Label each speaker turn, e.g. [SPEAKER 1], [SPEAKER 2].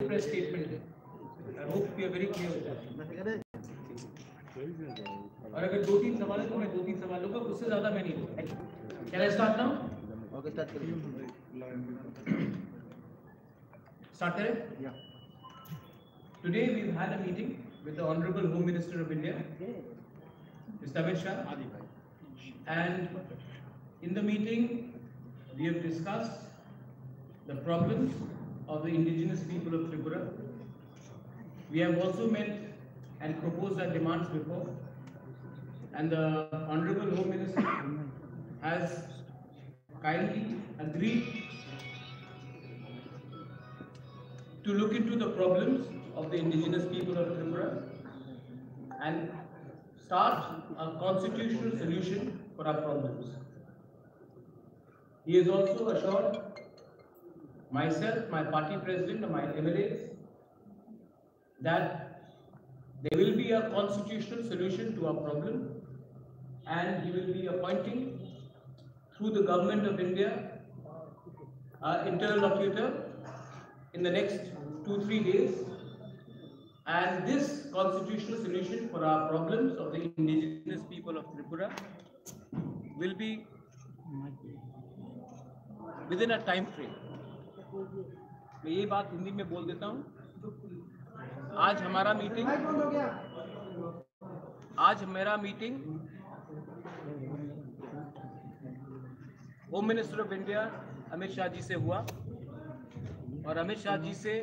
[SPEAKER 1] press statement है. I hope we are very clear with that. और अगर 2-3 सवाल है तो मैं 2-3 सवाल लूँगा, उससे ज़्यादा मैं नहीं लूँगा. Can I start now?
[SPEAKER 2] Okay, start करिए.
[SPEAKER 1] Start करें?
[SPEAKER 2] Yeah.
[SPEAKER 1] Today we've had a meeting with the Honorable Home Minister of India, Mr. Amit Shah, and in the meeting we have discussed the problems of the indigenous people of Tripura. We have also met and proposed our demands before, and the Honorable Home Minister has kindly agreed to look into the problems of the indigenous people of Tripura and start a constitutional solution for our problems. He has also assured myself, my party president, and my MLAs that there will be a constitutional solution to our problem, and he will be appointing through the Government of India our interlocutor in the next 2-3 days, and this constitutional solution for our problems of the indigenous people of Tripura will be within a time frame. मैं ये बात हिंदी में बोल देता हूँ. आज मेरा meeting home minister of India Amit Shah ji से हुआ, और अमित शाह जी से